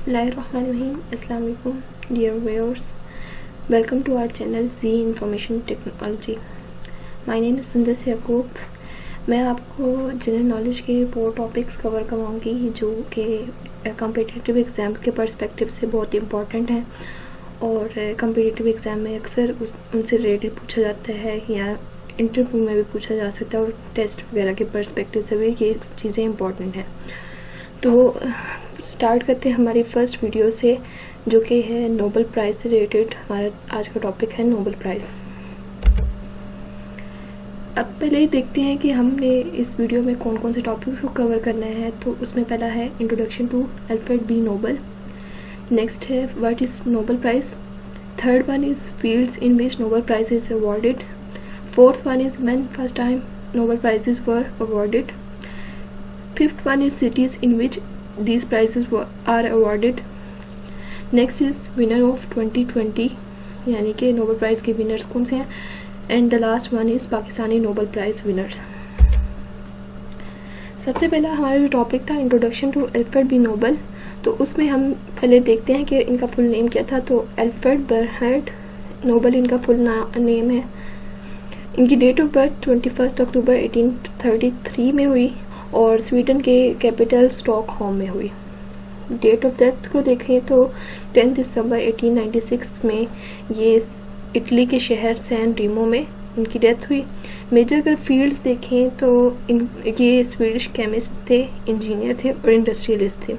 Bismillahirrahmanirrahim. Assalamu alaikum, dear viewers. Welcome to our channel Z Information Technology. My name is Sundar Yaqub. मैं आपको general knowledge के वो topics cover करवाऊँगी जो कि competitive exam के perspective से बहुत इम्पॉर्टेंट हैं और कम्पिटिटिव एग्ज़ाम में अक्सर उनसे रिलेटेड पूछा जाता है या इंटरव्यू में भी पूछा जा सकता है और टेस्ट वगैरह के पर्सपेक्टिव से भी ये चीज़ें इम्पॉर्टेंट हैं। तो स्टार्ट करते हैं हमारी फर्स्ट वीडियो से, जो कि है नोबेल प्राइज़ से रिलेटेड। हमारा आज का टॉपिक है नोबेल प्राइज़। अब पहले ही देखते हैं कि हमने इस वीडियो में कौन कौन से टॉपिक्स को कवर करना है। तो उसमें पहला है introduction to Alfred B Nobel. Next है what is Nobel prize. Third one is fields in which Nobel prize is awarded. Fourth one is when first time Nobel prizes were awarded. Fifth one is cities in which these prizes are awarded. Next is winner of 2020, यानी कि Nobel prize के winners कौन से हैं। And the last one is Pakistani Nobel prize winners. सबसे पहला हमारा जो टॉपिक था introduction to Alfred B Nobel, तो उसमें हम पहले देखते हैं कि इनका फुल नेम क्या था। तो अल्फ्रेड बर्नार्ड नोबेल इनका फुल नेम है। इनकी डेट ऑफ बर्थ 21 अक्टूबर 1833 में हुई और स्वीडन के कैपिटल स्टॉकहोम में हुई। डेट ऑफ डेथ को देखें तो 10 दिसंबर 1896 में ये इटली के शहर सैन रीमो में इनकी डेथ हुई। मेजर अगर फील्ड्स देखें तो ये स्वीडिश केमिस्ट थे, इंजीनियर थे और इंडस्ट्रियलिस्ट थे।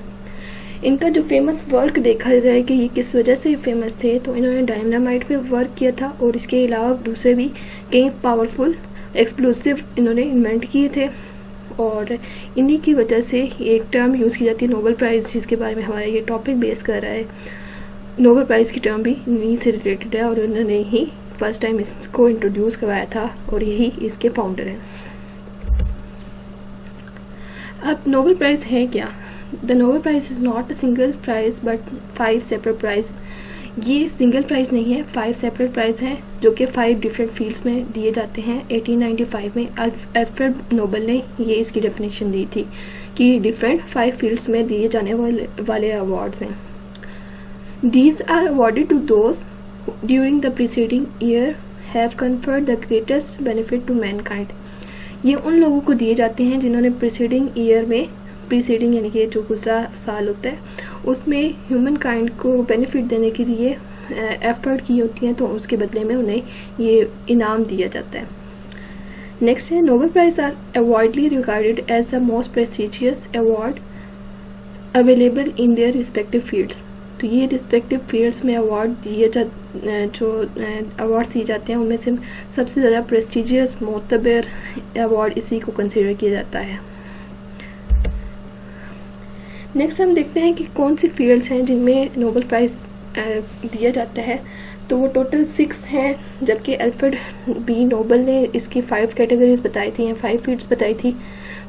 इनका जो फेमस वर्क देखा जाए कि ये किस वजह से फेमस थे, तो इन्होंने डायनामाइट पे वर्क किया था और इसके अलावा दूसरे भी कई पावरफुल एक्सप्लोसिव इन्होंने इन्वेंट किए थे और इन्हीं की वजह से एक टर्म यूज़ की जाती है नोबेल प्राइज़, जिसके बारे में हमारा ये टॉपिक बेस कर रहा है। नोबेल प्राइज़ की टर्म भी इन्हीं से रिलेटेड है और उन्होंने ही फर्स्ट टाइम इसको इंट्रोड्यूस करवाया था और यही इसके फाउंडर हैं। अब नोबेल प्राइज़ है क्या। The Nobel prize is not a single prize but 5 separate prize. ये सिंगल प्राइज़ नहीं है, 5 सेपरेट प्राइज़ हैं जो कि 5 डिफरेंट फील्ड्स में दिए जाते हैं। 1895 में अल्फ्रेड नोबेल ने ये इसकी डेफिनेशन दी थी कि डिफरेंट 5 फील्ड्स में दिए जाने वाले अवार्ड्स हैं। These are awarded to those during the preceding year have conferred the greatest benefit to mankind. ये उन लोगों को दिए जाते हैं जिन्होंने प्रीसीडिंग ईयर में, प्रीसीडिंग यानी कि जो गुजरा साल होता है, उसमें ह्यूमन काइंड को बेनिफिट देने के लिए एफर्ट की होती हैं, तो उसके बदले में उन्हें ये इनाम दिया जाता है। नेक्स्ट है Nobel prize are widely regarded as the most prestigious award available in their respective fields. तो ये रिस्पेक्टिव फील्ड्स में अवार्ड दिए जो अवार्ड दिए जाते हैं उनमें से सबसे ज़्यादा प्रेस्टिजियस मोतबर अवार्ड इसी को कंसिडर किया जाता है। नेक्स्ट हम देखते हैं कि कौन सी फील्ड्स हैं जिनमें नोबेल प्राइज़ दिया जाता है। तो वो टोटल 6 हैं, जबकि अल्फ्रेड बी नोबेल ने इसकी 5 कैटेगरीज बताई थी या 5 फील्ड्स बताई थी।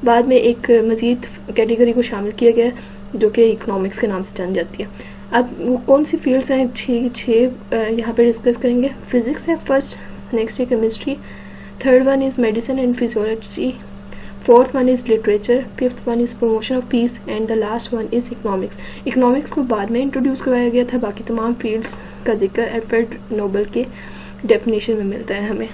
बाद में एक मज़ीद कैटेगरी को शामिल किया गया जो कि इकोनॉमिक्स के नाम से जानी जाती है। अब वो कौन सी फील्ड्स हैं, 6 यहाँ पे डिस्कस करेंगे। फिजिक्स है फर्स्ट, नेक्स्ट है chemistry, third one is medicine and physiology, fourth one is literature, fifth one is promotion of peace and the last one is economics. Economics को बाद में इंट्रोड्यूस करवाया गया था, बाकी तमाम फील्ड्स का जिक्र अल्फ्रेड नोबेल के डेफिनेशन में मिलता है हमें।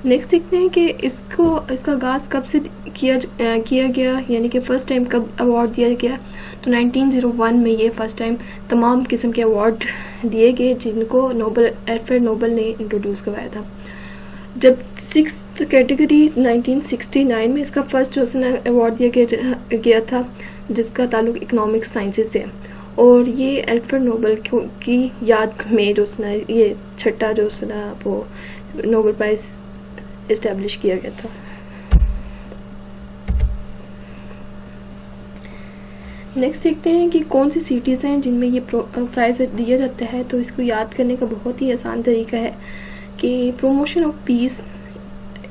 नेक्स्ट देखते हैं कि इसका आगाज़ कब से किया गया, यानी कि फ़र्स्ट टाइम कब अवार्ड दिया गया। तो 1901 में ये फ़र्स्ट टाइम तमाम किस्म के अवार्ड दिए गए जिनको अल्फ्रेड नोबेल ने इंट्रोड्यूस करवाया था। जब 6th कैटेगरी 1969 में इसका फर्स्ट जो अवार्ड दिया गया था जिसका ताल्लुक इकोनॉमिक्स साइंसेज से, और ये अल्फ्रेड नोबेल की याद में जो ये छठा जो वो नोबेल प्राइज़ इस्टेब्लिश किया गया था। नेक्स्ट देखते हैं कि कौन सी सिटीज़ हैं जिनमें ये प्राइज़ दिया जाता है। तो इसको याद करने का बहुत ही आसान तरीका है कि प्रमोशन ऑफ पीस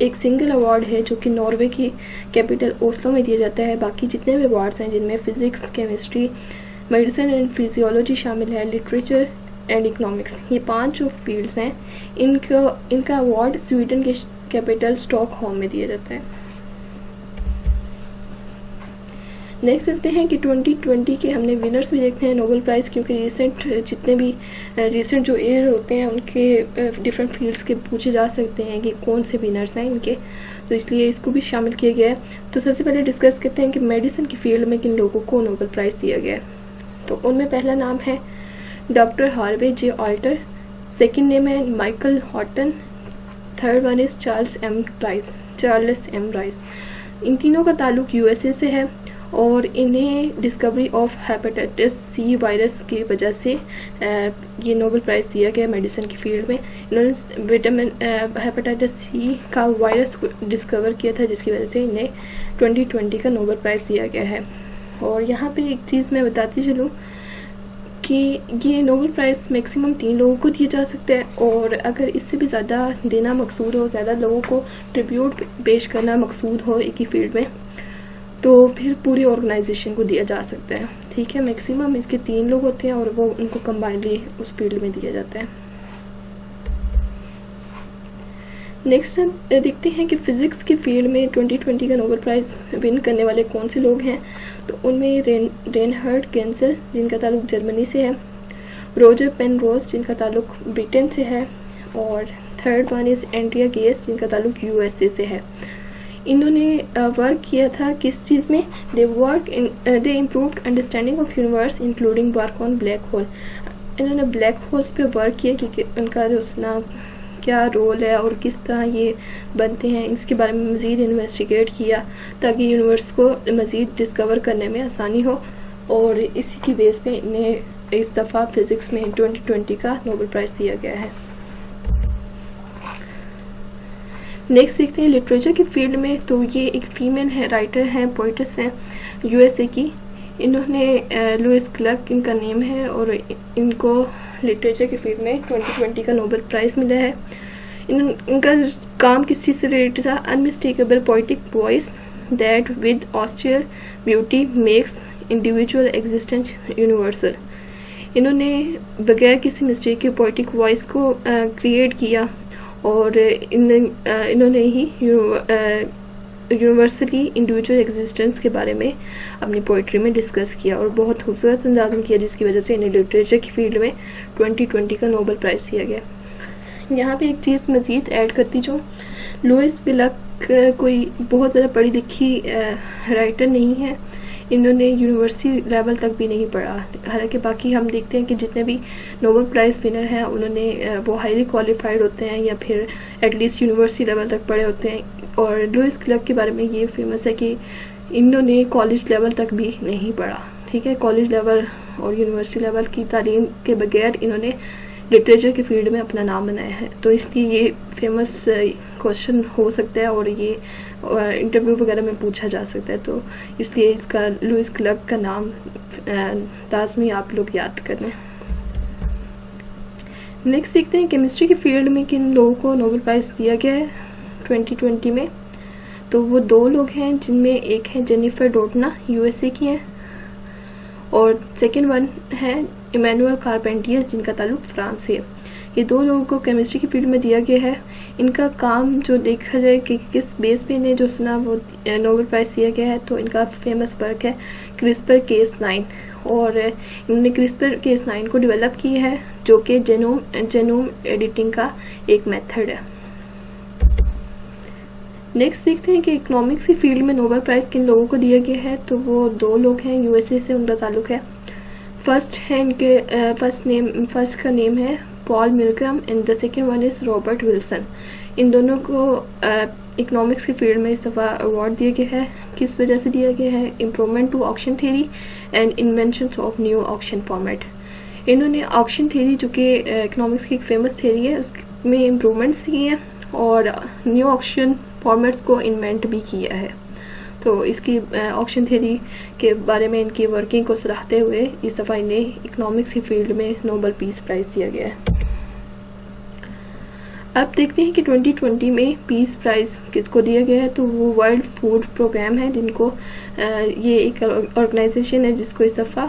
एक सिंगल अवार्ड है जो कि नॉर्वे की कैपिटल ओस्लो में दिया जाता है। बाकी जितने भी अवार्ड्स हैं जिनमें physics, chemistry, medicine and physiology शामिल है, लिटरेचर एंड इकोनॉमिक्स, ये 5 जो फील्ड्स हैं इनका अवार्ड स्वीडन के कैपिटल स्टॉकहोम में दिया जाता है। नेक्स्ट देखते हैं कि 2020 के हमने विनर्स भी देखते हैं नोबेल प्राइज़, क्योंकि जितने भी रिसेंट जो ईयर होते हैं उनके डिफरेंट फील्ड्स के पूछे जा सकते हैं कि कौन से विनर्स हैं इनके, तो इसलिए इसको भी शामिल किया गया है। तो सबसे पहले डिस्कस करते हैं कि मेडिसिन की फील्ड में किन लोगों को नोबेल प्राइज़ दिया गया है। तो उनमें पहला नाम है doctor Harvey J Alter, second name है Michael Houghton, third one is Charles M Rice. इन तीनों का ताल्लुक यूएसए से है और इन्हें discovery of hepatitis C virus की वजह से ये नोबेल प्राइज़ दिया गया मेडिसिन की फील्ड में। इन्होंने विटामिन हेपेटाइटिस सी का वायरस डिस्कवर किया था, जिसकी वजह से इन्हें 2020 का नोबेल प्राइज़ दिया गया है। और यहाँ पे एक चीज़ मैं बताती चलूँ कि ये नोबेल प्राइज़ मैक्सिमम 3 लोगों को दिया जा सकता है, और अगर इससे भी ज़्यादा देना मकसूद हो, ज़्यादा लोगों को ट्रिब्यूट पेश करना मकसूद हो एक ही फील्ड में, तो फिर पूरी ऑर्गेनाइजेशन को दिया जा सकता है। ठीक है, मैक्सिमम इसके 3 लोग होते हैं और वो उनको कंबाइनली उस फील्ड में दिया जाता है। नेक्स्ट हम देखते हैं कि फिज़िक्स की फील्ड में 2020 का नोबेल प्राइज़ विन करने वाले कौन से लोग हैं। तो उनमें रेनहर्ड गेंसर जिनका ताल्लुक जर्मनी से है, रोजर पेनरोज जिनका ताल्लुक ब्रिटेन से है, और third one is Andrea Ghez जिनका ताल्लुक यूएसए से है। इन्होंने वर्क किया था किस चीज़ में, the improved understanding of universe including work on black hole. इन्होंने ब्लैक होल्स पे वर्क किया कि उनका जो क्या रोल है और किस तरह ये बनते हैं, इसके बारे में मज़ीद इन्वेस्टिगेट किया ताकि यूनिवर्स को मज़ीद डिस्कवर करने में आसानी हो, और इसी की बेस पे इन्हें इस दफ़ा फ़िज़िक्स में 2020 का नोबेल प्राइज़ दिया गया है। नेक्स्ट देखते हैं लिटरेचर की फील्ड में। तो ये एक फ़ीमेल है, राइटर हैं, पोइट्स हैं यूएसए की। इन्होंने लुइस क्लर्क इनका नेम है और इनको लिटरेचर की फील्ड में 2020 का नोबेल प्राइज़ मिला है। इनका काम किस चीज़ से रिलेटेड था, unmistakable poetic voice that with austere beauty makes individual existence universal. इन्होंने बगैर किसी मिस्टेक के पोइटिक वॉइस को क्रिएट किया और इन्होंने ही यूनिवर्सली इंडिविजुअल एग्जिस्टेंस के बारे में अपनी पोइट्री में डिस्कस किया और बहुत खूबसूरत अंदाज में किया, जिसकी वजह से इन्हें लिटरेचर की फील्ड में 2020 का नोबेल प्राइज़ दिया गया। यहाँ पे एक चीज़ मज़ीद ऐड करती जो लुइस क्लर्क कोई बहुत ज़्यादा पढ़ी लिखी राइटर नहीं है, इन्होंने यूनिवर्सिटी लेवल तक भी नहीं पढ़ा। हालांकि बाकी हम देखते हैं कि जितने भी नोबेल प्राइज़ विनर हैं उन्होंने वो हाईली क्वालिफाइड होते हैं या फिर एटलीस्ट यूनिवर्सिटी लेवल तक पढ़े होते हैं। और लुइस क्लर्क के बारे में ये फेमस है कि इन्होंने कॉलेज लेवल तक भी नहीं पढ़ा। ठीक है, कॉलेज लेवल और यूनिवर्सिटी लेवल की तालीम के बगैर इन्होंने लिटरेचर के फील्ड में अपना नाम बनाया है, तो इसलिए ये फेमस क्वेश्चन हो सकता है और ये इंटरव्यू वगैरह में पूछा जा सकता है, तो इसलिए इसका लुइस क्लर्क का नाम लाजमी आप लोग याद कर लें। नेक्स्ट देखते हैं केमिस्ट्री की फील्ड में किन लोगों को नोबेल प्राइज़ दिया गया है 2020 में। तो वो 2 लोग हैं, जिनमें एक है जेनिफर डोडना, यूएसए की हैं, और सेकेंड वन है इमैनुअल कारपेंटियर जिनका ताल्लुक फ्रांस से है। ये 2 लोगों को केमिस्ट्री की फील्ड में दिया गया है। इनका काम जो देखा जाए कि किस बेस पे इन्हें जो सुना वो नोबेल प्राइज़ दिया गया है, तो इनका फेमस वर्क है CRISPR-Cas9, और इन्होंने CRISPR-Cas9 को डेवलप किया है जो कि जेनोम एडिटिंग का एक मेथड है। नेक्स्ट देखते हैं कि इकोनॉमिक्स की फील्ड में नोबेल प्राइज़ किन लोगों को दिया गया है। तो वो 2 लोग हैं, यूएसए से उनका ताल्लुक है। फर्स्ट है इनके फर्स्ट का नेम है Paul Milgrom and the second one is Robert Wilson. इन दोनों को इकोनॉमिक्स की फील्ड में इस दफ़ा अवार्ड दिया गया है। किस वजह से दिया गया है, improvement to auction theory and inventions of new auction format. इन्होंने ऑक्शन थ्योरी जो कि इकोनॉमिक्स की एक फेमस थ्योरी है उसमें इम्प्रूवमेंट्स किए हैं और न्यू ऑक्शन फॉर्मेट्स को इन्वेंट भी किया है। तो इसकी ऑक्शन थ्योरी के बारे में इनकी वर्किंग को सराहते हुए इस दफ़ा इन्हें इकोनॉमिक्स की फील्ड में नोबेल पीस प्राइज़ दिया गया है। अब देखते हैं कि 2020 में पीस प्राइज़ किसको दिया गया है। तो वो वर्ल्ड फूड प्रोग्राम है, जिनको ये एक ऑर्गेनाइजेशन है जिसको इस दफ़ा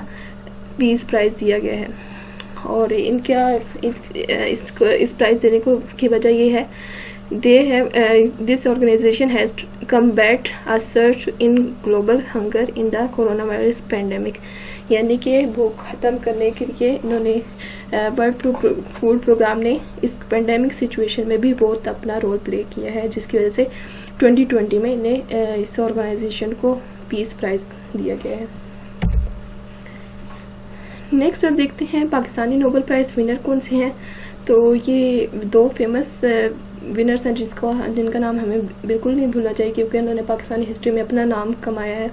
पीस प्राइज़ दिया गया है। और इनका इस प्राइज़ देने की वजह ये है This organization has combat a surge in global hunger in the coronavirus pandemic. यानी कि भूख ख़त्म करने के लिए इन्होंने वर्ल्ड फूड प्रोग्राम ने इस पेंडेमिक सिचुएशन में भी बहुत अपना रोल प्ले किया है, जिसकी वजह से 2020 में इन्हें इस ऑर्गेनाइजेशन को पीस प्राइज़ दिया गया है। नेक्स्ट अब देखते हैं पाकिस्तानी नोबेल प्राइज़ विनर कौन से हैं। तो ये दो फेमस विनर्स हैं जिनका नाम हमें बिल्कुल नहीं भूलना चाहिए, क्योंकि उन्होंने पाकिस्तानी हिस्ट्री में अपना नाम कमाया है।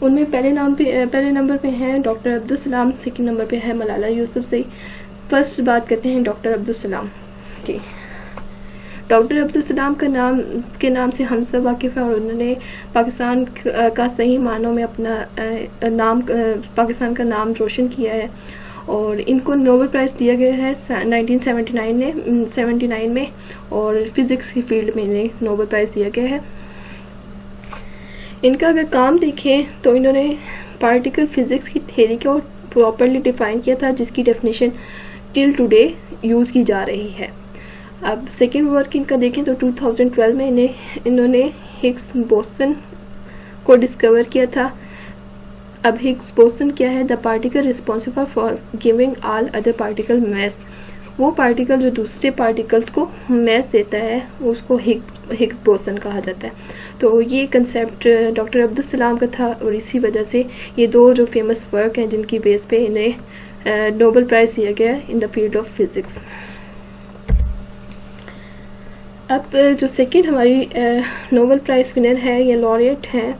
उनमें पहले नंबर पे हैं doctor Abdul Salam, second number पे है मलाला यूसुफजई। फर्स्ट बात करते हैं डॉक्टर अब्दुल सलाम की। डॉक्टर अब्दुल सलाम के नाम से हम सब वाकिफ़ हैं, और उन्होंने पाकिस्तान का सही मानों में अपना पाकिस्तान का नाम रोशन किया है। और इनको नोबेल प्राइज़ दिया गया है 1979 में, और फिज़िक्स की फील्ड में इन्हें नोबेल प्राइज़ दिया गया है। इनका अगर काम देखें तो इन्होंने पार्टिकल फिज़िक्स की थ्योरी को प्रॉपरली डिफ़ाइन किया था, जिसकी डेफिनेशन टिल टुडे यूज़ की जा रही है। अब सेकेंड वर्क इनका देखें तो 2012 में इन्होंने हिग्स बोसन को डिस्कवर किया था। अब हिग्स बोसन क्या है? The particle responsible for giving all other particle mass. वो पार्टिकल जो दूसरे पार्टिकल्स को मैस देता है उसको हिग्स बोसन कहा जाता है। तो ये कंसेप्ट डॉक्टर अब्दुल सलाम का था, और इसी वजह से ये दो जो फेमस वर्क हैं जिनकी बेस पे इन्हें नोबेल प्राइज़ दिया गया in the field of physics. अब जो सेकंड हमारी नोबेल प्राइज़ विनर है या लॉरिएट हैं,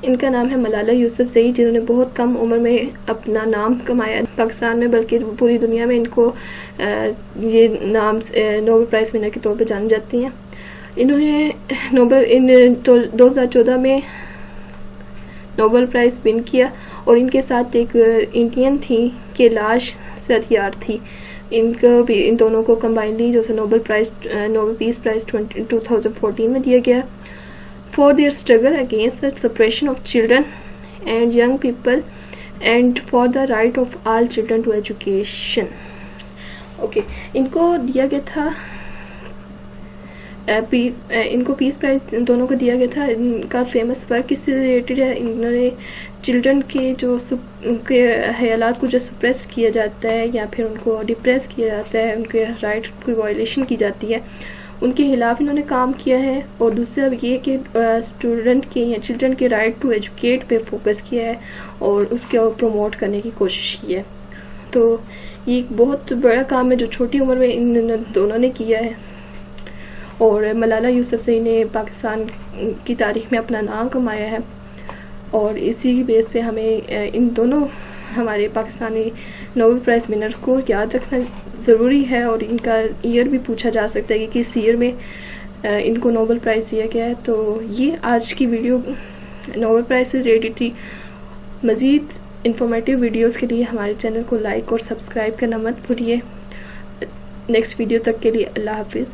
इनका नाम है मलाला यूसुफजई, जिन्होंने बहुत कम उम्र में अपना नाम कमाया पाकिस्तान में, बल्कि पूरी दुनिया में इनको ये नाम नोबेल प्राइज़ विनर के तौर पर जानी जाती हैं। इन्होंने 2014 में नोबेल प्राइज़ विन किया, और इनके साथ एक इंडियन थी कैलाश सत्यार थी। इन दोनों को कंबाइनली जो नोबेल पीस प्राइज़ 2014 में दिया गया for their struggle against the suppression of children and young people and for the right of all children to education. इनको दिया गया था इनको पीस प्राइज़ दोनों को दिया गया था। इनका फेमस वर्क किससे रिलेटेड है? इन्होंने चिल्ड्रन के जो उनके ख्यालात को जो सप्रेस किया जाता है या फिर उनको डिप्रेस किया जाता है, उनके राइट की वायलेशन की जाती है, उनके खिलाफ इन्होंने काम किया है। और दूसरा ये कि स्टूडेंट के या चिल्ड्रन के राइट टू एजुकेट पे फोकस किया है और उसके प्रमोट करने की कोशिश की है। तो ये एक बहुत बड़ा काम है जो छोटी उम्र में इन दोनों ने किया है। और मलाला यूसुफजई ने पाकिस्तान की तारीख में अपना नाम कमाया है, और इसी बेस पे हमें इन दोनों हमारे पाकिस्तानी नोबेल प्राइज़ विनर्स को याद रखना ज़रूरी है। और इनका ईयर भी पूछा जा सकता है कि किस ईयर में इनको नोबेल प्राइज़ दिया गया है। तो ये आज की वीडियो नोबेल प्राइज़ से रिलेटेड थी। मज़ीद इंफॉर्मेटिव वीडियोस के लिए हमारे चैनल को लाइक और सब्सक्राइब करना मत भूलिए। नेक्स्ट वीडियो तक के लिए अल्लाह हाफिज़।